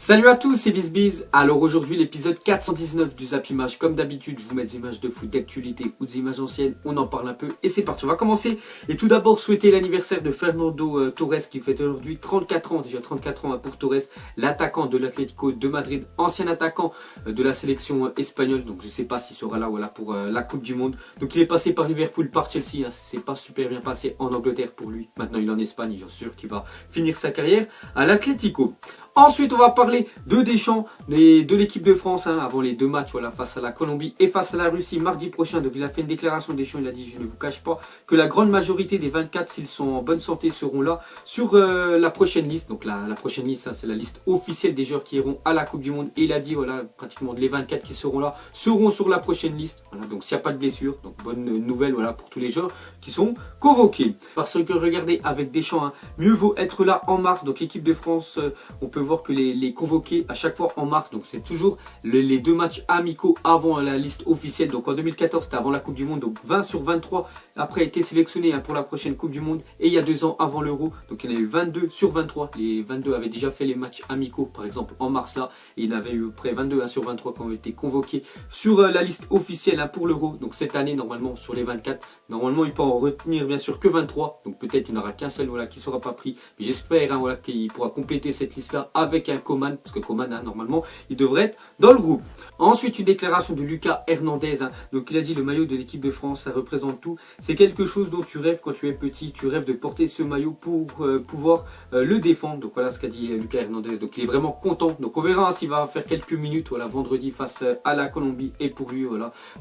Salut à tous, c'est BizBiz. Alors aujourd'hui l'épisode 419 du Zap Image. Comme d'habitude, je vous mets des images de foot d'actualité ou des images anciennes. On en parle un peu et c'est parti. On va commencer. Et tout d'abord souhaiter l'anniversaire de Fernando Torres qui fête aujourd'hui 34 ans. Déjà 34 ans pour Torres, l'attaquant de l'Atlético de Madrid, ancien attaquant de la sélection espagnole. Donc je sais pas s'il sera là pour la Coupe du Monde. Donc il est passé par Liverpool, par Chelsea. C'est pas super bien passé en Angleterre pour lui. Maintenant il est en Espagne. J'en suis sûr qu'il va finir sa carrière à l'Atlético. Ensuite, on va parler de Deschamps, de l'équipe de France, avant les deux matchs face à la Colombie et face à la Russie mardi prochain. Donc il a fait une déclaration, Deschamps, il a dit, je ne vous cache pas, que la grande majorité des 24, s'ils sont en bonne santé, seront là sur la prochaine liste. Donc la prochaine liste, c'est la liste officielle des joueurs qui iront à la Coupe du Monde. Et il a dit, voilà, pratiquement les 24 qui seront là, seront sur la prochaine liste. Voilà, donc s'il n'y a pas de blessure, donc bonne nouvelle pour tous les joueurs qui sont convoqués. Parce que regardez, avec Deschamps, mieux vaut être là en mars. Donc l'équipe de France, on peut voir que les convoqués à chaque fois en mars, donc c'est toujours les deux matchs amicaux avant la liste officielle. Donc en 2014 c'était avant la Coupe du Monde, donc 20 sur 23 après été sélectionnés pour la prochaine Coupe du Monde. Et il y a 2 ans avant l'Euro, donc il y en a eu 22 sur 23. Les 22 avaient déjà fait les matchs amicaux par exemple en mars là, et il y en avait eu près 22 sur 23 qui ont été convoqués sur la liste officielle pour l'Euro. Donc cette année normalement sur les 24, normalement il peut en retenir bien sûr que 23, donc peut-être il n'y en aura qu'un seul qui ne sera pas pris, mais j'espère qu'il pourra compléter cette liste là avec un Coman, parce que Coman normalement il devrait être dans le groupe. Ensuite une déclaration de Lucas Hernandez, donc il a dit: le maillot de l'équipe de France ça représente tout, c'est quelque chose dont tu rêves quand tu es petit, tu rêves de porter ce maillot pour pouvoir le défendre. Donc voilà ce qu'a dit Lucas Hernandez, donc il est vraiment content. Donc on verra s'il va faire quelques minutes vendredi face à la Colombie. Et pour lui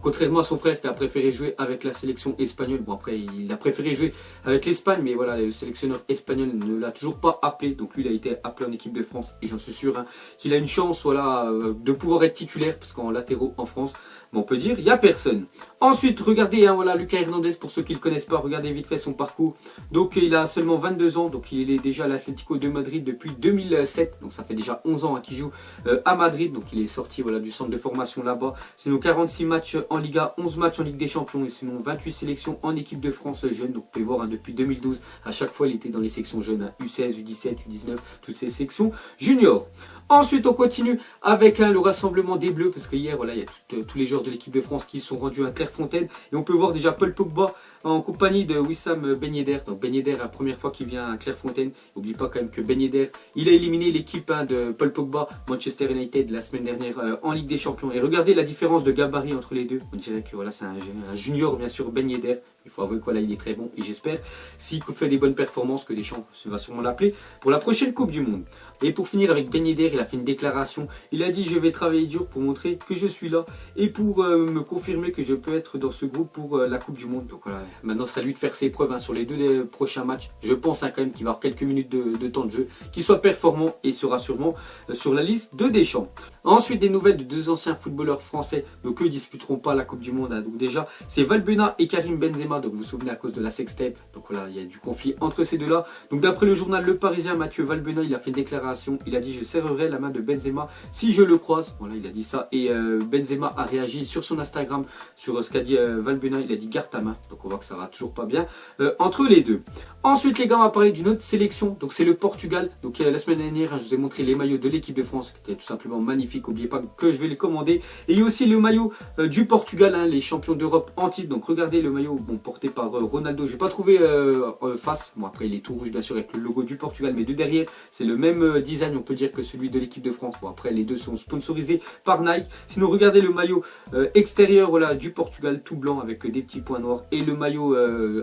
contrairement à son frère qui a préféré jouer avec la sélection espagnole, bon après il a préféré jouer avec l'Espagne, mais voilà, le sélectionneur espagnol ne l'a toujours pas appelé, donc lui il a été appelé en équipe de France et j'en suis sûr qu'il a une chance de pouvoir être titulaire, parce qu'en latéraux en France, on peut dire il n'y a personne. Ensuite regardez Lucas Hernandez, pour ceux qui ne le connaissent pas, regardez vite fait son parcours. Donc il a seulement 22 ans, donc il est déjà à l'Atlético de Madrid depuis 2007, donc ça fait déjà 11 ans qu'il joue à Madrid. Donc il est sorti du centre de formation là-bas. Sinon 46 matchs en Liga, 11 matchs en Ligue des Champions et sinon 28 sélections en équipe de France jeune. Donc vous pouvez voir depuis 2012, à chaque fois il était dans les sections jeunes, U16, U17, U19, toutes ces sections juniors. Ensuite on continue avec le rassemblement des Bleus, parce que hier il y a tous les joueurs de l'équipe de France qui sont rendus à Clairefontaine, et on peut voir déjà Paul Pogba en compagnie de Wissam Ben Yedder. Donc Ben Yedder, la première fois qu'il vient à Clairefontaine. N'oublie pas quand même que Ben Yedder, il a éliminé l'équipe de Paul Pogba, Manchester United, la semaine dernière en Ligue des Champions. Et regardez la différence de gabarit entre les deux. On dirait que c'est un junior bien sûr, Ben Yedder. Il faut avouer il est très bon, et j'espère, s'il fait des bonnes performances, que Deschamps va sûrement l'appeler pour la prochaine Coupe du Monde. Et pour finir avec Ben Yedder, il a fait une déclaration. Il a dit: je vais travailler dur pour montrer que je suis là et pour me confirmer que je peux être dans ce groupe pour la Coupe du Monde. Donc voilà, maintenant c'est à lui de faire ses preuves sur les 2 prochains matchs. Je pense quand même qu'il va avoir quelques minutes de temps de jeu, qu'il soit performant, et sera sûrement sur la liste de Deschamps. Ensuite des nouvelles de 2 anciens footballeurs français, donc eux disputeront pas la Coupe du Monde. Donc déjà c'est Valbuena et Karim Benzema, donc vous vous souvenez à cause de la sextape. Donc voilà, il y a du conflit entre ces deux-là. Donc d'après le journal Le Parisien, Mathieu Valbuena, il a fait une déclaration. Il a dit: je serrerai la main de Benzema si je le croise. Voilà, il a dit ça. Et Benzema a réagi sur son Instagram sur ce qu'a dit Valbuena. Il a dit: garde ta main. Donc on voit que ça va toujours pas bien entre les deux. Ensuite les gars, on va parler d'une autre sélection. Donc c'est le Portugal. Donc la semaine dernière, je vous ai montré les maillots de l'équipe de France qui étaient tout simplement magnifiques. N'oubliez pas que je vais les commander. Et il y a aussi le maillot du Portugal, les champions d'Europe en titre. Donc regardez le maillot porté par Ronaldo. Je n'ai pas trouvé face. Bon après il est tout rouge bien sûr avec le logo du Portugal, mais de derrière c'est le même design, on peut dire, que celui de l'équipe de France. Bon après les deux sont sponsorisés par Nike. Sinon regardez le maillot extérieur du Portugal tout blanc avec des petits points noirs, et le maillot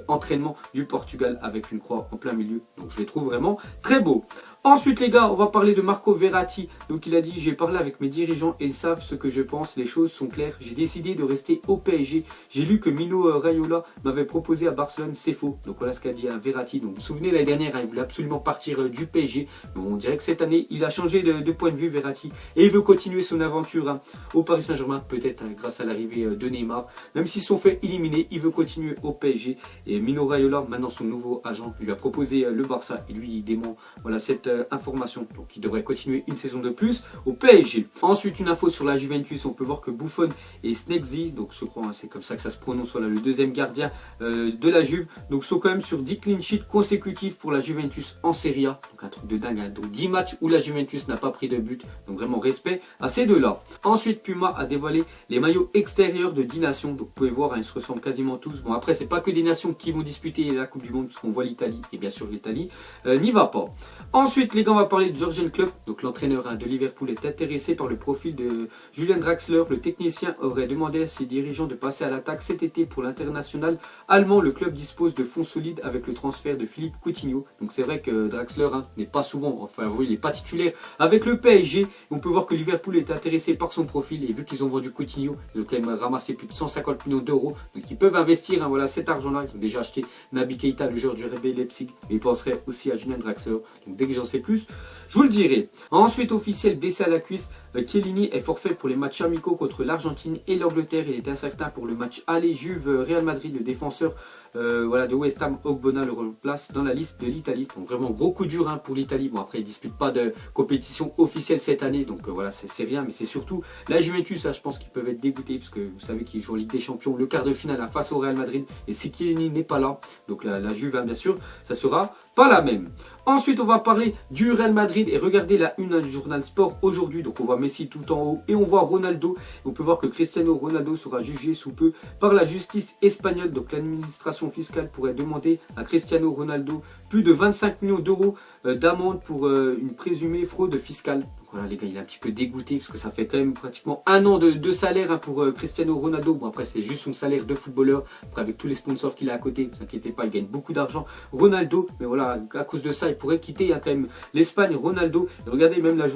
entraînement du Portugal avec une croix en plein milieu. Donc je les trouve vraiment très beaux. Ensuite les gars, on va parler de Marco Verratti. Donc il a dit: j'ai parlé avec mes dirigeants et ils savent ce que je pense, les choses sont claires, j'ai décidé de rester au PSG. J'ai lu que Mino Raiola m'avait proposé à Barcelone, c'est faux. Donc voilà ce qu'a dit Verratti. Donc vous vous souvenez l'année dernière, il voulait absolument partir du PSG. Bon, on dirait que cette année il a changé de point de vue, Verratti, et il veut continuer son aventure au Paris Saint-Germain, peut-être grâce à l'arrivée de Neymar. Même s'ils sont fait éliminer, il veut continuer au PSG. Et Mino Raiola, maintenant son nouveau agent, lui a proposé le Barça, et lui il dément cette information. Donc il devrait continuer une saison de plus au PSG. Ensuite, une info sur la Juventus, on peut voir que Buffon et Snezzi, donc je crois c'est comme ça que ça se prononce, voilà, le deuxième gardien de la Juve, donc sont quand même sur 10 clean sheets consécutifs pour la Juventus en Serie A. Donc un truc de dingue, hein. Donc 10 matchs où la Juventus n'a pas pris de but, donc vraiment respect à ces deux-là. Ensuite, Puma a dévoilé les maillots extérieurs de 10 nations, donc vous pouvez voir, hein, ils se ressemblent quasiment tous. Bon après, c'est pas que des nations qui vont disputer la Coupe du Monde, parce qu'on voit l'Italie, et bien sûr l'Italie n'y va pas. Ensuite, les gars, on va parler de Jürgen Klopp. Donc l'entraîneur de Liverpool est intéressé par le profil de Julian Draxler. Le technicien aurait demandé à ses dirigeants de passer à l'attaque cet été pour l'international allemand. Le club dispose de fonds solides avec le transfert de Philippe Coutinho. Donc c'est vrai que Draxler n'est pas souvent, enfin oui, il n'est pas titulaire avec le PSG. On peut voir que Liverpool est intéressé par son profil, et vu qu'ils ont vendu Coutinho, ils ont quand même ramassé plus de 150 millions d'euros. Donc ils peuvent investir, hein, voilà, cet argent-là. Ils ont déjà acheté Naby Keita, le joueur du RB Leipzig, mais ils penseraient aussi à Julian Draxler. Donc dès que j'en sais plus, je vous le dirai. Ensuite, officiel, blessé à la cuisse, Chiellini est forfait pour les matchs amicaux contre l'Argentine et l'Angleterre. Il est incertain pour le match aller Juve-Real Madrid. Le défenseur voilà, de West Ham, Ogbonna, le remplace dans la liste de l'Italie. Donc vraiment gros coup dur, hein, pour l'Italie. Bon après, il ne dispute pas de compétition officielle cette année, donc voilà, c'est rien. Mais c'est surtout la Juventus, là, je pense qu'ils peuvent être dégoûtés, parce que vous savez qu'ils jouent en Ligue des Champions, le quart de finale, hein, face au Real Madrid. Et si Chiellini n'est pas là, donc la Juve, hein, bien sûr, ça sera pas la même. Ensuite, on va parler du Real Madrid et regardez la une du journal Sport aujourd'hui. Donc on voit Messi tout en haut et on voit Ronaldo. Et on peut voir que Cristiano Ronaldo sera jugé sous peu par la justice espagnole. Donc l'administration fiscale pourrait demander à Cristiano Ronaldo plus de 25 millions d'euros d'amende pour une présumée fraude fiscale. Donc voilà, les gars, il est un petit peu dégoûté parce que ça fait quand même pratiquement un an de salaire, hein, pour Cristiano Ronaldo. Bon après, c'est juste son salaire de footballeur. Après, avec tous les sponsors qu'il a à côté, ne vous inquiétez pas, il gagne beaucoup d'argent, Ronaldo. Mais voilà, à cause de ça, il pourrait quitter, hein, quand même l'Espagne, Ronaldo. Et regardez même la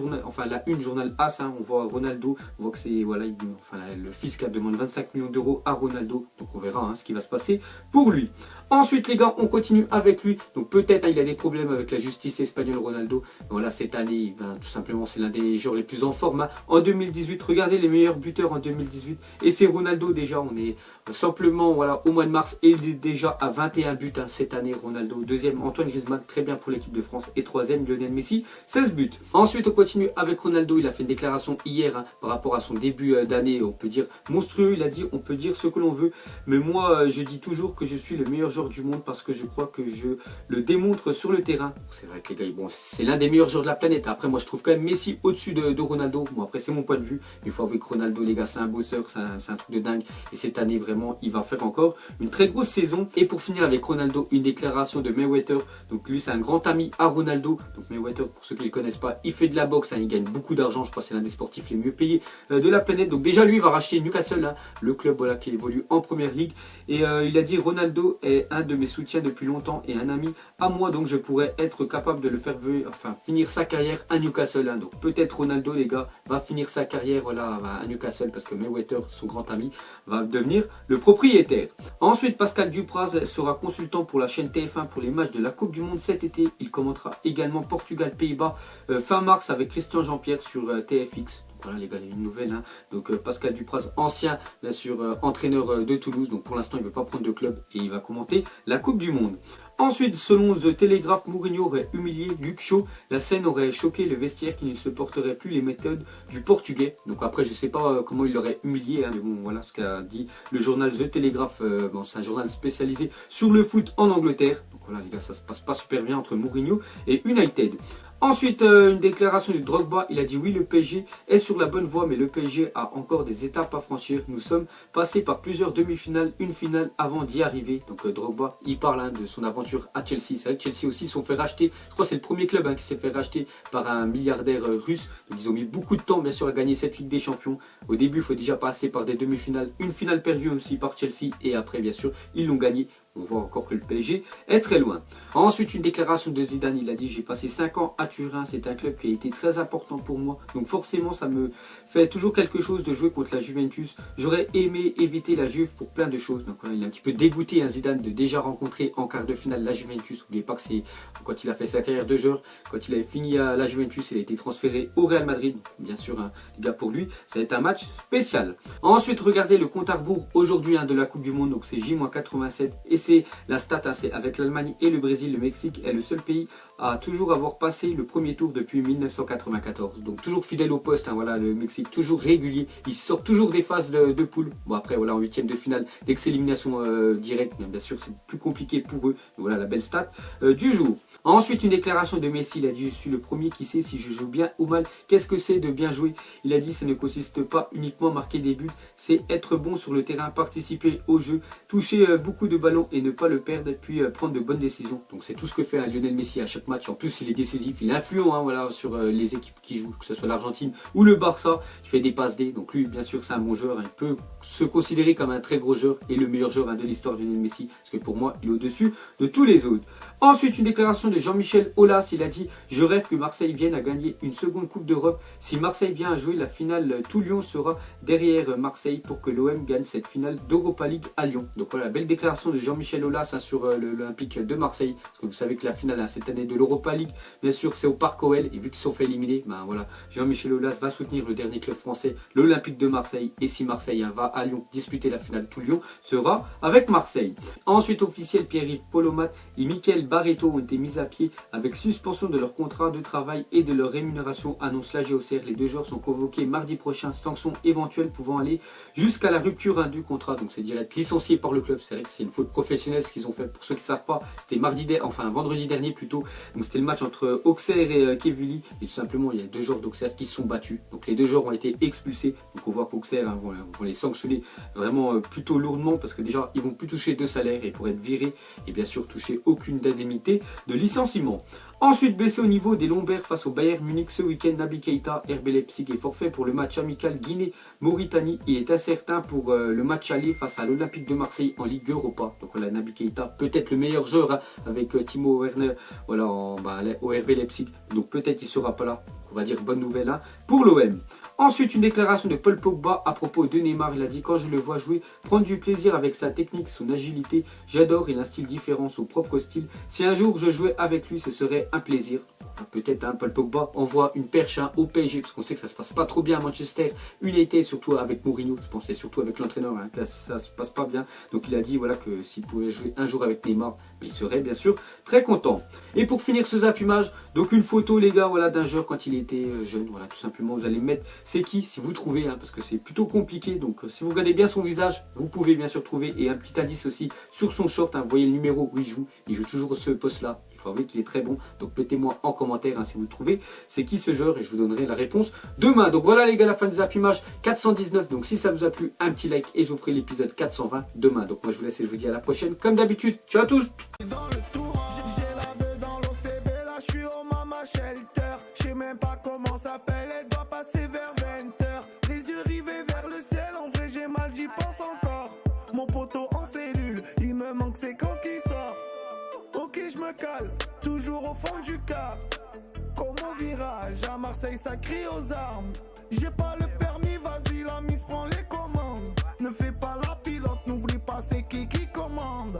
une journal AS, hein, on voit Ronaldo, on voit que c'est voilà, le fisc demande 25 millions d'euros à Ronaldo. Donc on verra, hein, ce qui va se passer pour lui. Ensuite, les gars, on continue avec lui. Donc peut-être, hein, il a des problèmes avec la justice espagnole, Ronaldo. Voilà, cette année, ben, tout simplement, c'est l'un des joueurs les plus en forme, hein. En 2018, regardez les meilleurs buteurs en 2018. Et c'est Ronaldo déjà, on est simplement voilà, au mois de mars, et il est déjà à 21 buts, hein, cette année, Ronaldo. Deuxième, Antoine Griezmann, très bien pour l'équipe de France. Et troisième, Lionel Messi, 16 buts. Ensuite, on continue avec Ronaldo. Il a fait une déclaration hier, hein, par rapport à son début d'année, on peut dire monstrueux. Il a dit, on peut dire ce que l'on veut, mais moi, je dis toujours que je suis le meilleur joueur du monde parce que je crois que je le démontre sur le terrain. C'est vrai que les gars, bon, c'est l'un des meilleurs joueurs de la planète. Après, moi, je trouve quand même Messi au-dessus de Ronaldo. Bon, après, c'est mon point de vue. Il faut avouer que Ronaldo, les gars, c'est un bosseur, c'est un truc de dingue. Et cette année, vraiment, il va faire encore une très grosse saison. Et pour finir avec Ronaldo, une déclaration de Mayweather. Donc lui, c'est un grand ami à Ronaldo. Donc Mayweather, pour ceux qui ne le connaissent pas, il fait de la boxe, hein, il gagne beaucoup d'argent. Je crois que c'est l'un des sportifs les mieux payés de la planète. Donc déjà, lui, il va racheter Newcastle, hein, le club voilà, qui évolue en première ligue. Et il a dit, Ronaldo est un de mes soutiens depuis longtemps et un ami à moi. Donc je pourrais être capable de le faire finir sa carrière à Newcastle, hein. Donc peut-être Ronaldo, les gars, va finir sa carrière voilà, à Newcastle parce que Mayweather, son grand ami, va devenir le propriétaire. Ensuite, Pascal Dupraz sera consultant pour la chaîne TF1 pour les matchs de la Coupe du Monde cet été. Il commentera également Portugal-Pays-Bas fin mars avec Christian Jean-Pierre sur TFX. Voilà les gars, il y a une nouvelle, hein. Donc Pascal Dupraz, ancien bien sûr entraîneur de Toulouse. Donc pour l'instant il ne veut pas prendre de club et il va commenter la Coupe du Monde. Ensuite, selon The Telegraph, Mourinho aurait humilié Luke Shaw. La scène aurait choqué le vestiaire qui ne supporterait plus les méthodes du Portugais. Donc après, je ne sais pas comment il l'aurait humilié, hein, mais bon, voilà ce qu'a dit le journal The Telegraph. Bon, c'est un journal spécialisé sur le foot en Angleterre. Donc voilà les gars, ça se passe pas super bien entre Mourinho et United. Ensuite, une déclaration de Drogba, il a dit oui, le PSG est sur la bonne voie, mais le PSG a encore des étapes à franchir. Nous sommes passés par plusieurs demi-finales, une finale avant d'y arriver. Donc Drogba, il parle, hein, de son aventure à Chelsea. C'est vrai que Chelsea aussi se sont fait racheter. Je crois que c'est le premier club, hein, qui s'est fait racheter par un milliardaire russe. Donc ils ont mis beaucoup de temps bien sûr à gagner cette Ligue des Champions. Au début, il faut déjà passer par des demi-finales, une finale perdue aussi par Chelsea. Et après, bien sûr, ils l'ont gagné. On voit encore que le PSG est très loin. Ensuite, une déclaration de Zidane, il a dit « J'ai passé 5 ans à Turin, c'est un club qui a été très important pour moi. Donc forcément, ça me fait toujours quelque chose de jouer contre la Juventus. J'aurais aimé éviter la Juve pour plein de choses. » Donc voilà, il est un petit peu dégoûté, hein, Zidane, de déjà rencontrer en quart de finale la Juventus. N'oubliez pas que c'est quand il a fait sa carrière de joueur, quand il avait fini à la Juventus, il a été transféré au Real Madrid. Bien sûr, hein, les gars, pour lui, ça va être un match spécial. Ensuite, regardez le compte à rebours aujourd'hui, hein, de la Coupe du Monde. Donc c'est J-87 et c'est la stat, hein, c'est avec l'Allemagne et le Brésil. Le Mexique est le seul pays à toujours avoir passé le premier tour depuis 1994. Donc toujours fidèle au poste, hein, voilà, le Mexique toujours régulier. Il sort toujours des phases de poule. Bon après voilà, en huitième de finale, dès que c'est élimination directe, bien sûr c'est plus compliqué pour eux. Donc, voilà la belle stat du jour. Ensuite une déclaration de Messi, il a dit je suis le premier qui sait si je joue bien ou mal. Qu'est-ce que c'est de bien jouer? Il a dit ça ne consiste pas uniquement à marquer des buts, c'est être bon sur le terrain, participer au jeu, toucher beaucoup de ballons et ne pas le perdre, puis prendre de bonnes décisions. Donc c'est tout ce que fait Lionel Messi à chaque match. En plus il est décisif, il est influent, hein, voilà, sur les équipes qui jouent, que ce soit l'Argentine ou le Barça. Il fait des passes D, donc lui bien sûr c'est un bon joueur, il peut se considérer comme un très gros joueur et le meilleur joueur de l'histoire de Lionel Messi, parce que pour moi il est au-dessus de tous les autres. Ensuite une déclaration de Jean-Michel Aulas, il a dit je rêve que Marseille vienne à gagner une seconde Coupe d'Europe. Si Marseille vient à jouer la finale, tout Lyon sera derrière Marseille pour que l'OM gagne cette finale d'Europa League à Lyon. Donc voilà, belle déclaration de Jean-Michel Aulas, hein, sur l'Olympique de Marseille, parce que vous savez que la finale, hein, cette année de l'Europa League, bien sûr c'est au Parc OL, et vu qu'ils sont fait éliminer, ben voilà, Jean-Michel Aulas va soutenir le dernier club français, l'Olympique de Marseille, et si Marseille, hein, va à Lyon disputer la finale, tout Lyon sera avec Marseille. Ensuite officiel, Pierre-Yves Polomat et Michael Barreto ont été mis à pied avec suspension de leur contrat de travail et de leur rémunération, annonce la GOCR. Les deux joueurs sont convoqués mardi prochain, sanction éventuelle pouvant aller jusqu'à la rupture, hein, du contrat. Donc c'est direct licencié par le club. C'est vrai que c'est une faute professionnelle ce qu'ils ont fait. Pour ceux qui ne savent pas, c'était vendredi dernier plutôt. Donc c'était le match entre Auxerre et Quevilly, et tout simplement il y a deux joueurs d'Auxerre qui se sont battus. Donc les deux joueurs ont été expulsés. Donc on voit qu'Auxerre, hein, vont les sanctionner vraiment plutôt lourdement, parce que déjà ils vont plus toucher de salaire et pour être virés et bien sûr toucher aucune indemnité de licenciement. Ensuite, blessé au niveau des lombaires face au Bayern Munich ce week-end, Naby Keita, RB Leipzig est forfait pour le match amical Guinée-Mauritanie. Il est incertain pour le match aller face à l'Olympique de Marseille en Ligue Europa. Donc voilà, Naby Keita, peut-être le meilleur joueur, hein, avec Timo Werner, voilà, au RB Leipzig. Donc peut-être il ne sera pas là. On va dire bonne nouvelle, hein, pour l'OM. Ensuite, une déclaration de Paul Pogba à propos de Neymar. Il a dit quand je le vois jouer, prendre du plaisir avec sa technique, son agilité. J'adore, il a un style différent, son propre style. Si un jour je jouais avec lui, ce serait un plaisir. Peut-être, hein, Paul Pogba envoie une perche, hein, au PSG, parce qu'on sait que ça se passe pas trop bien à Manchester United, surtout avec Mourinho. Je pensais surtout avec l'entraîneur, hein, que ça se passe pas bien. Donc il a dit voilà que s'il pouvait jouer un jour avec Neymar, il serait bien sûr très content. Et pour finir ce zappimage, donc une photo les gars, voilà, d'un joueur quand il était jeune, voilà, tout simplement vous allez mettre c'est qui si vous trouvez, hein, parce que c'est plutôt compliqué. Donc si vous regardez bien son visage, vous pouvez bien sûr trouver, et un petit indice aussi sur son short, hein, vous voyez le numéro où il joue toujours ce poste là. Il faut avouer qu'il est très bon, donc mettez-moi en commentaire, hein, si vous trouvez c'est qui ce joueur, et je vous donnerai la réponse demain. Donc voilà les gars, la fin du zappimage 419. Donc si ça vous a plu, un petit like et je vous ferai l'épisode 420 demain. Donc moi je vous laisse et je vous dis à la prochaine comme d'habitude. Ciao à tous. Je sais même pas comment s'appelle, elle doit passer vers 20h. Les yeux rivés vers le ciel, en vrai j'ai mal, j'y pense encore. Mon poteau en cellule, il me manque c'est quand qu'il sort. Ok je me cale, toujours au fond du car. Comme au virage, à Marseille ça crie aux armes. J'ai pas le permis, vas-y la mise prend les commandes. Ne fais pas la pilote, n'oublie pas c'est qui commande.